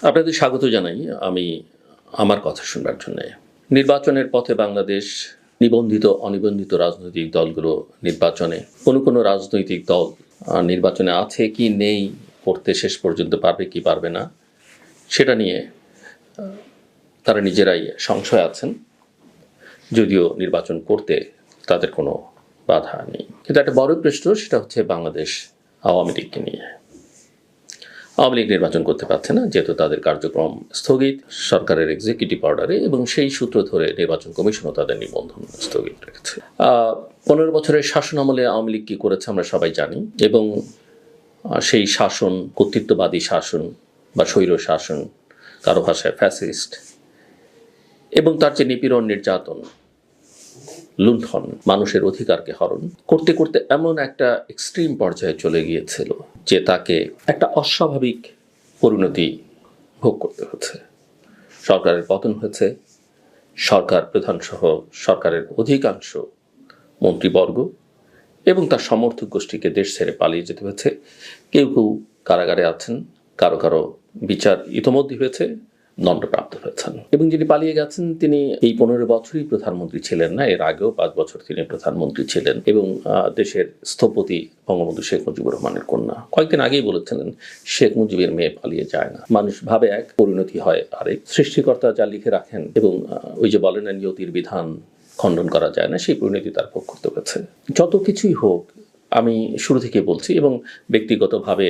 আপনাদের স্বাগত জানাই আমি আমার কথা শুনবার জন্য। নির্বাচনের পথে বাংলাদেশ নিবন্ধিত অনিবন্ধিত রাজনৈতিক দলগুলো নির্বাচনে কোনো রাজনৈতিক দল নির্বাচনে আছে কি নেই, করতে শেষ পর্যন্ত পারবে কি পারবে না সেটা নিয়ে তারা নিজেরাই সংশয় আছেন, যদিও নির্বাচন করতে তাদের কোনো বাধা নেই। কিন্তু একটা বড় প্রশ্ন, সেটা হচ্ছে বাংলাদেশ আওয়ামী লীগকে নিয়ে। আওয়ামী লীগ নির্বাচন করতে পারছে না, যেহেতু তাদের কার্যক্রম স্থগিত সরকারের এক্সিকিউটিভ অর্ডারে, এবং সেই সূত্র ধরে নির্বাচন কমিশনও তাদের নিবন্ধন স্থগিত রেখেছে। 15 বছরের শাসন আমলে আওয়ামী লীগ কী করেছে আমরা সবাই জানি, এবং সেই শাসন কর্তৃত্ববাদী শাসন বা স্বৈর শাসন, কারো ভাষায় ফ্যাসিস্ট, এবং তার যে নিপীড়ন, নির্যাতন, লুণ্ঠন, মানুষের অধিকারকে হরণ করতে করতে এমন একটা এক্সট্রিম পর্যায়ে চলে গিয়েছিল যে তাকে একটা অস্বাভাবিক পরিণতি ভোগ করতে হচ্ছে। সরকারের পতন হয়েছে, সরকার প্রধানসহ সরকারের অধিকাংশ মন্ত্রীবর্গ এবং তার সমর্থক গোষ্ঠীকে দেশ ছেড়ে পালিয়ে যেতে হয়েছে। কেউ কেউ কারাগারে আছেন, কারো কারো বিচার ইতোমধ্যে হয়েছে, দণ্ডপ্রাপ্ত হয়েছেন। এবং যিনি পালিয়ে গেছেন তিনি এই 15 বছরই প্রধানমন্ত্রী ছিলেন না, এর আগেও 5 বছর তিনি প্রধানমন্ত্রী ছিলেন এবং দেশের স্থপতি বঙ্গবন্ধু শেখ মুজিবুর রহমানের কন্যা। কয়েকদিন আগেই বলেছিলেন শেখ মুজিবের মেয়ে পালিয়ে যায় না। মানুষ ভাবে এক, পরিণতি হয় আরেক। সৃষ্টিকর্তা যা লিখে রাখেন, এবং ওই যে বলেন না নিয়তির বিধান খণ্ডন করা যায় না, সেই পরিণতি তার ভোগ করতে হয়েছে। যত কিছুই হোক, আমি শুরু থেকে বলছি, এবং ব্যক্তিগতভাবে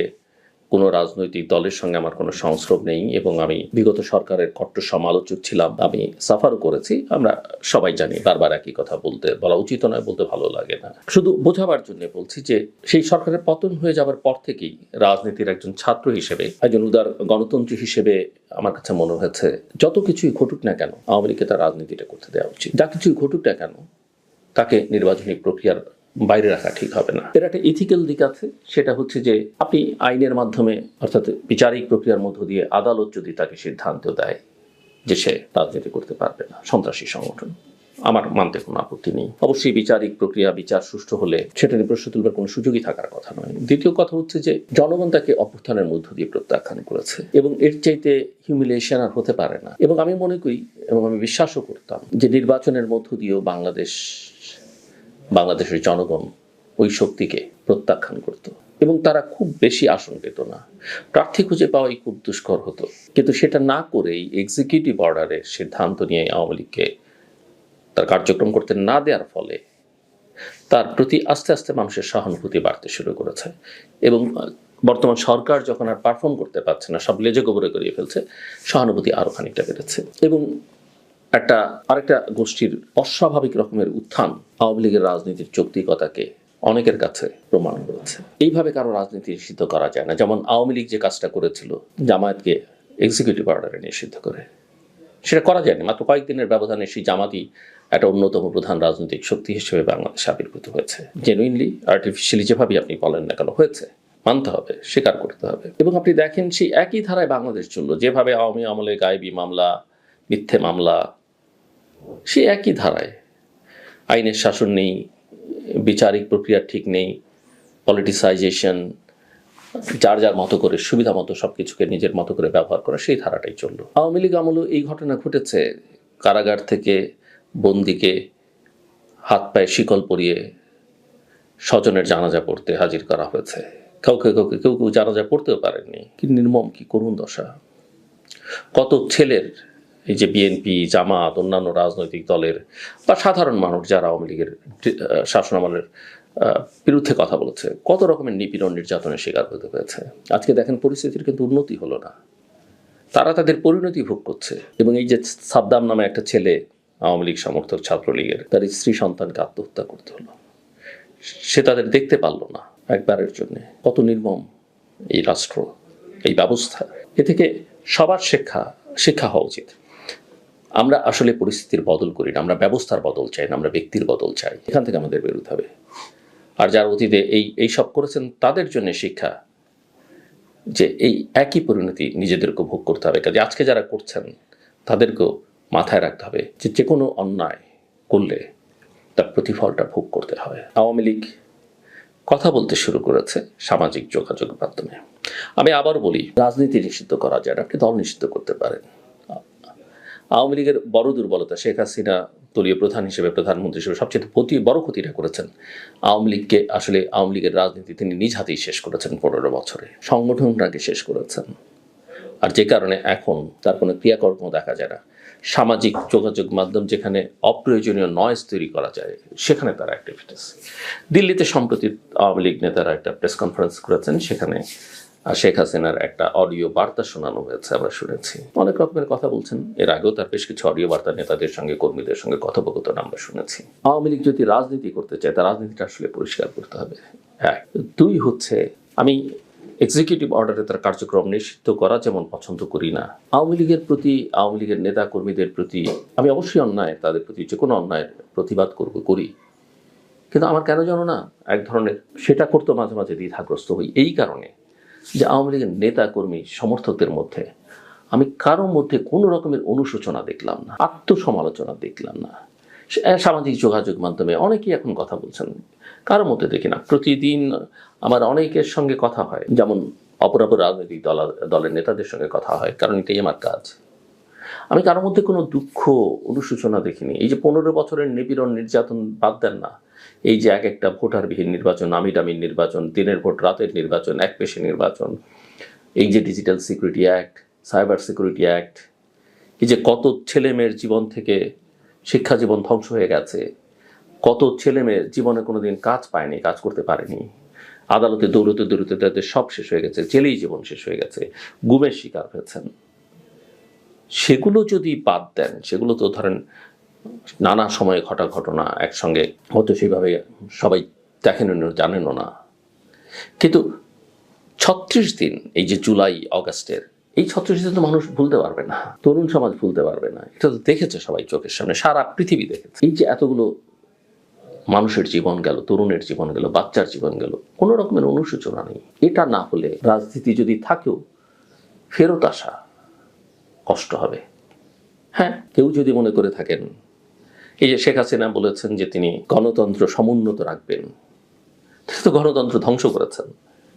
কোনো রাজনৈতিক দলের সঙ্গে আমার কোনো সংস্রব নেই, এবং আমি বিগত সরকারের কট্টর সমালোচক ছিলাম, আমি সাফারও করেছি। আমরা সবাই জানি, বারবার একই কথা বলা উচিত নয়, বলতে ভালো লাগে না। শুধু বোঝাবার জন্য বলছি যে সেই সরকারের পতন হয়ে যাবার পর থেকেই রাজনীতির একজন ছাত্র হিসেবে, একজন উদার গণতন্ত্রী হিসেবে আমার কাছে মনে হয়েছে যত কিছুই ঘটুক না কেন আওয়ামী লীগকে তার রাজনীতিটা করতে দেওয়া উচিত। যা কিছুই ঘটুক না কেন তাকে নির্বাচনী প্রক্রিয়ার বাইরে রাখা ঠিক হবে না। এর একটা ইথিক্যাল দিক আছে, সেটা হচ্ছে যে আপনি আইনের মাধ্যমে, অর্থাৎ বিচারিক প্রক্রিয়ার মধ্য দিয়ে আদালত যদি তাকে সিদ্ধান্ত দেয় যে সে রাজনীতি করতে পারবে না, সন্ত্রাসী সংগঠন, আমার মানতে কোনো আপত্তি নেই। অবশ্যই বিচারিক প্রক্রিয়া, বিচার সুষ্ঠু হলে সেটা নিয়ে প্রশ্ন তুলবার কোনো সুযোগই থাকার কথা নয়। দ্বিতীয় কথা হচ্ছে যে জনগণ তাকে অভ্যুত্থানের মধ্য দিয়ে প্রত্যাখ্যান করেছে, এবং এর চাইতে হিউমিলিয়েশন আর হতে পারে না। এবং আমি মনে করি, এবং আমি বিশ্বাসও করতাম, যে নির্বাচনের মধ্য দিয়েও বাংলাদেশের জনগণ ওই শক্তিকে প্রত্যাখ্যান করত, এবং তারা খুব বেশি আসন পেত না। প্রার্থী খুঁজে পাওয়াই খুব দুষ্কর হতো। কিন্তু সেটা না করেই এক্সিকিউটিভ অর্ডারের সিদ্ধান্ত নিয়ে আওয়ামী লীগকে তার কার্যক্রম করতে না দেওয়ার ফলে তার প্রতি আস্তে আস্তে মানুষের সহানুভূতি বাড়তে শুরু করেছে। এবং বর্তমান সরকার যখন আর পারফর্ম করতে পারছে না, সব লেজে গোবরে করিয়ে ফেলছে, সহানুভূতি আরও খানিকটা বেড়েছে। এবং আরেকটা গোষ্ঠীর অস্বাভাবিক রকমের উত্থান আওয়ামী লীগের রাজনীতির যৌক্তিকতাকে অনেকের কাছে প্রমাণ করেছে। এইভাবে কারো রাজনীতি নিষিদ্ধ করা যায় না। যেমন আওয়ামী লীগ যে কাজটা করেছিল জামায়াতকে এক্সিকিউটিভ অর্ডারে নিষিদ্ধ করে, সেটা করা যায়নি। মাত্র কয়েকদিনের ব্যবধানে সেই জামাতই একটা অন্যতম প্রধান রাজনৈতিক শক্তি হিসেবে বাংলাদেশে আবির্ভূত হয়েছে। জেনুইনলি, আর্টিফিশিয়ালি, যেভাবেই আপনি বলেন না কেন হয়েছে, মানতে হবে, স্বীকার করতে হবে। এবং আপনি দেখেন সেই একই ধারায় বাংলাদেশ চলল, যেভাবে আওয়ামী আমলে গায়েবী মামলা, মিথ্যে মামলা, সে একই ধারায় আইনের শাসন নেই, বিচারিক প্রক্রিয়া ঠিক নেই, পলিটিসাইজেশন, যার যার মতো করে সুবিধা মতো সবকিছুকে নিজের মতো করে ব্যবহার করা, সেই ধারাটাই চলল। আওয়ামী লীগ আমলেও এই ঘটনা ঘটেছে। কারাগার থেকে বন্দিকে হাত পায়ে শিকল পরিয়ে স্বজনের জানাজা পড়তে হাজির করা হয়েছে। কেউ কেউ জানাজা পড়তেও পারেননি। কি নির্মম, কি করুণ দশা! কত ছেলের, এই যে বিএনপি, জামাত, অন্যান্য রাজনৈতিক দলের বা সাধারণ মানুষ যারা আওয়ামী লীগের শাসনামলের বিরুদ্ধে কথা বলেছে, কত রকমের নিপীড়ন, নির্যাতনের শিকার হতে হয়েছে। আজকে দেখেন পরিস্থিতির কিন্তু উন্নতি হলো না, তারা তাদের পরিণতি ভোগ করছে। এবং এই যে সাদ্দাম নামে একটা ছেলে, আওয়ামী লীগ সমর্থক, ছাত্রলীগের, তার স্ত্রী সন্তানকে আত্মহত্যা করতে হলো, সে তাদের দেখতে পারলো না একবারের জন্যে। কত নির্মম এই রাষ্ট্র, এই ব্যবস্থা! এ থেকে সবার শিক্ষা হওয়া উচিত। আমরা আসলে পরিস্থিতির বদল করি না, আমরা ব্যবস্থার বদল চাই না, আমরা ব্যক্তির বদল চাই। এখান থেকে আমাদের বেরোতে হবে। আর যারা অতীতে এই সব করেছেন তাদের জন্য শিক্ষা, যে এই একই পরিণতি নিজেদেরকে ভোগ করতে হবে। কাজে আজকে যারা করছেন তাদেরকেও মাথায় রাখতে হবে যে কোনো অন্যায় করলে তার প্রতিফলটা ভোগ করতে হয়। আওয়ামী লীগ কথা বলতে শুরু করেছে সামাজিক যোগাযোগ মাধ্যমে। আমি আবার বলি, রাজনীতি নিষিদ্ধ করা যায় না, আপনি দল নিষিদ্ধ করতে পারেন। আওয়ামী লীগের বড় দুর্বলতা, শেখ হাসিনা দলীয় প্রধান হিসেবে, প্রধানমন্ত্রী হিসেবে সবচেয়ে বড় ক্ষতিটা করেছেন আওয়ামী লীগকে। আসলে আওয়ামী লীগের রাজনীতি তিনি নিজ হাতেই শেষ করেছেন 15 বছরে, সংগঠনটাকে শেষ করেছেন। আর যে কারণে এখন তার কোনো ক্রিয়াকর্ম দেখা যায় না। সামাজিক যোগাযোগ মাধ্যম যেখানে অপ্রয়োজনীয় নয়েজ তৈরি করা যায়, সেখানে তার অ্যাক্টিভিটিস। দিল্লিতে সম্প্রতি আওয়ামী লীগ নেতারা একটা প্রেস কনফারেন্স করেছেন, সেখানে শেখ হাসিনার একটা অডিও বার্তা শোনানো হয়েছে, আমরা শুনেছি। অনেক রকমের কথা বলছেন, এর আগেও তার বেশ কিছু অডিও বার্তা নেতাদের সঙ্গে, কর্মীদের সঙ্গে কথোপকথন আমরা শুনেছি। আওয়ামী লীগ যদি রাজনীতি করতে চায়, তার রাজনীতিটা আসলে পরিষ্কার করতে হবে। এক, দুই হচ্ছে, আমি এক্সিকিউটিভ অর্ডারে তার কার্যক্রম নিষিদ্ধ করা যেমন পছন্দ করি না, আওয়ামী লীগের প্রতি, আওয়ামী লীগের নেতা কর্মীদের প্রতি আমি অবশ্যই অন্যায়, তাদের প্রতি যে কোনো অন্যায়ের প্রতিবাদ করি, কিন্তু আমার কেন জানো না এক ধরনের সেটা করতে মাঝে মাঝে দ্বিধাগ্রস্ত হই, এই কারণে যে আওয়ামী লীগের নেতা কর্মী সমর্থকদের মধ্যে আমি কারোর মধ্যে কোনো রকমের অনুশোচনা দেখলাম না, আত্মসমালোচনা দেখলাম না। সামাজিক যোগাযোগ মাধ্যমে অনেকেই এখন কথা বলছেন, কারোর মধ্যে দেখি না। প্রতিদিন আমার অনেকের সঙ্গে কথা হয়, যেমন অপরাপর রাজনৈতিক দলের নেতাদের সঙ্গে কথা হয়, কারণ এটাই আমার কাজ। আমি কারোর মধ্যে কোনো দুঃখ, অনুশোচনা দেখিনি। এই যে 15 বছরের নিপীড়ন, নির্যাতন বাদ দেন না, এই যে এক একটা ভোটারবিহীন নির্বাচন, নামি দামির নির্বাচন, দিনের ভোট রাতের নির্বাচন, এক পেশি নির্বাচন, এই যে digital security act, cyber security act, এই যে কত ছেলে মেয়ের জীবন থেকে শিক্ষা জীবন ধ্বংস হয়ে গেছে, কত ছেলে মেয়ের জীবনে কোনোদিন কাজ পায়নি, কাজ করতে পারেনি, আদালতে দৌড়তে তাদের সব শেষ হয়ে গেছে, জেলেই জীবন শেষ হয়ে গেছে, গুমের শিকার হয়েছেন। সেগুলো যদি বাদ দেন, সেগুলো তো ধরেন নানা সময়ে ঘটা ঘটনা, একসঙ্গে হয়তো সেইভাবে সবাই দেখেনও জানেনও না, কিন্তু 36 দিন, এই যে জুলাই অগাস্টের, এই 36 দিন তো মানুষ ভুলতে পারবে না, তরুণ সমাজ ভুলতে পারবে না। এটা তো দেখেছে সবাই চোখের সামনে, সারা পৃথিবী দেখেছে। এই যে এতগুলো মানুষের জীবন গেল, তরুণের জীবন গেল, বাচ্চার জীবন গেল, কোনো রকমের অনুশোচনা নেই। এটা না হলে রাজনীতি যদি থাকেও ফেরত আসা কষ্ট হবে। হ্যাঁ, কেউ যদি মনে করে থাকেন, এই যে শেখ হাসিনা বলেছেন যে তিনি গণতন্ত্র সমুন্নত রাখবেন, তো গণতন্ত্র ধ্বংস করেছেন,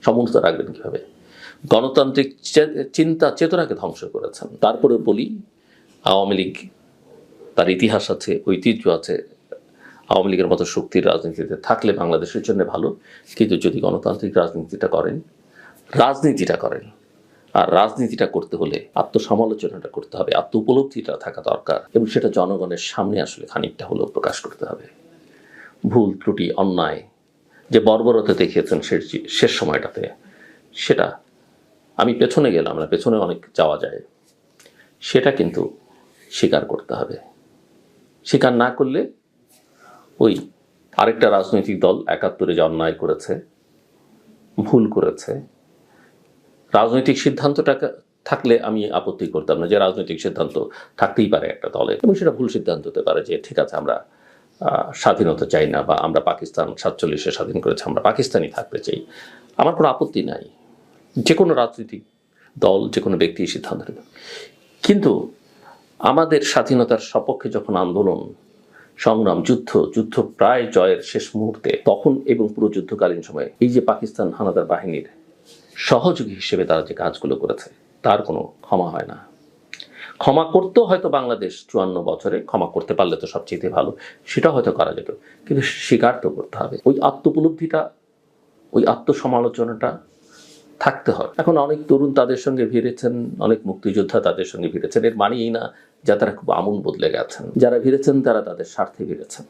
সমুন্নত রাখবেন কিভাবে? গণতান্ত্রিক চিন্তা চেতনাকে ধ্বংস করেছেন। তারপরে বলি, আওয়ামী লীগ তার ইতিহাস আছে, ঐতিহ্য আছে, আওয়ামী লীগের মতো শক্তির রাজনীতিতে থাকলে বাংলাদেশের জন্য ভালো, কিন্তু যদি গণতান্ত্রিক রাজনীতিটা করেন, আর রাজনীতিটা করতে হলে আত্মসমালোচনাটা করতে হবে, আত্ম উপলব্ধিটা থাকা দরকার, এবং সেটা জনগণের সামনে আসলে খানিকটা হলেও প্রকাশ করতে হবে। ভুল ত্রুটি, অন্যায় যে বর্বরতা দেখিয়েছেন শেষ সময়টাতে, সেটা আমি পেছনে গেলাম না, পেছনে অনেক যাওয়া যায়, সেটা কিন্তু স্বীকার করতে হবে। স্বীকার না করলে ওই আরেকটা রাজনৈতিক দল 71-এ যে অন্যায় করেছে, ভুল করেছে, রাজনৈতিক সিদ্ধান্তটা থাকলে আমি আপত্তি করতাম না, যে রাজনৈতিক সিদ্ধান্ত থাকতেই পারে একটা দলের, এবং সেটা ভুল সিদ্ধান্ত হতে পারে, যে ঠিক আছে আমরা স্বাধীনতা চাই না, বা আমরা পাকিস্তান 47-এ স্বাধীন করেছি, আমরা পাকিস্তানই থাকতে চাই, আমার কোনো আপত্তি নাই, যে কোনো রাজনৈতিক দল, যে কোনো ব্যক্তি সিদ্ধান্ত নেবে। কিন্তু আমাদের স্বাধীনতার সপক্ষে যখন আন্দোলন, সংগ্রাম, যুদ্ধ প্রায় জয়ের শেষ মুহূর্তে, তখন এবং পুরো যুদ্ধকালীন সময়ে এই যে পাকিস্তান হানাদার বাহিনীর সহযোগী হিসেবে তারা যে কাজগুলো করেছে, তার কোনো ক্ষমা হয় না। ক্ষমা করতেও হয়তো বাংলাদেশ 54 বছরে ক্ষমা করতে পারলে তো সবচেয়ে ভালো, সেটা হয়তো করা যেত, কিন্তু স্বীকার তো করতে হবে। ওই আত্মোপলব্ধিটা, ওই আত্মসমালোচনাটা থাকতে হয়। এখন অনেক তরুণ তাদের সঙ্গে ভিড়েছেন, অনেক মুক্তিযোদ্ধা তাদের সঙ্গে ভিড়েছেন, এর মানেই না যা তারা খুব আমূল বদলে গেছেন। যারা ভিড়েছেন তারা তাদের স্বার্থে ভিড়েছেন,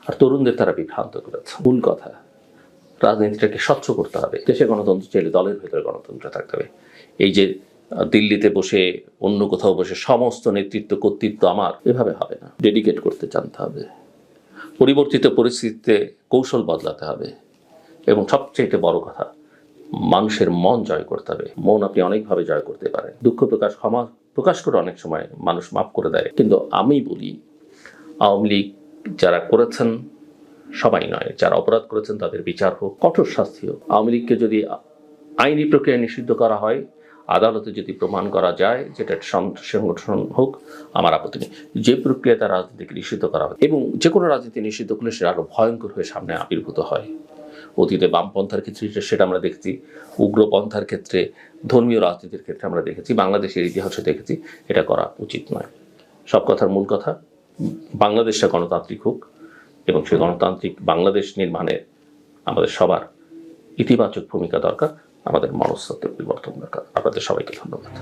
আর তরুণদের তারা বিভ্রান্ত করেছে। ভুল কথা। রাজনীতিটাকে স্বচ্ছ করতে হবে। দেশে গণতন্ত্র চাইলে দলের ভেতরে গণতন্ত্র থাকতে হবে। এই যে দিল্লিতে বসে, অন্য কোথাও বসে সমস্ত নেতৃত্ব কর্তৃত্ব আমার, এভাবে হবে না। ডেডিকেট করতে জানতে হবে, পরিবর্তিত পরিস্থিতিতে কৌশল বদলাতে হবে, এবং সবচেয়ে বড় কথা, মানুষের মন জয় করতে হবে। মন আপনি অনেকভাবে জয় করতে পারেন, দুঃখ প্রকাশ, ক্ষমা প্রকাশ করে অনেক সময় মানুষ মাফ করে দেয়। কিন্তু আমি বলি, আওয়ামী লীগ যারা করেছেন, সবাই নয়, যারা অপরাধ করেছেন তাদের বিচার হোক, কঠোর শাস্তি হোক। আওয়ামী লীগকে যদি আইনি প্রক্রিয়ায় নিষিদ্ধ করা হয়, আদালতে যদি প্রমাণ করা যায় যেটা সংগঠন হোক, আমার আপত্তি নেই। যে প্রক্রিয়ায় তার রাজনীতিকে নিষিদ্ধ করা হয়, এবং যে কোনো রাজনীতি নিষিদ্ধ করলে সেটা আরো ভয়ঙ্কর হয়ে সামনে আবির্ভূত হয়, অতীতে বামপন্থার ক্ষেত্রে সেটা আমরা দেখছি, উগ্রপন্থার ক্ষেত্রে, ধর্মীয় রাজনীতির ক্ষেত্রে আমরা দেখেছি, বাংলাদেশের ইতিহাসে দেখেছি। এটা করা উচিত নয়। সব কথার মূল কথা, বাংলাদেশটা গণতান্ত্রিক হোক, এবং সেই গণতান্ত্রিক বাংলাদেশ নির্মাণে আমাদের সবার ইতিবাচক ভূমিকা দরকার, আমাদের মনস্তত্ত্বের পরিবর্তন দরকার। আপনাদের সবাইকে ধন্যবাদ।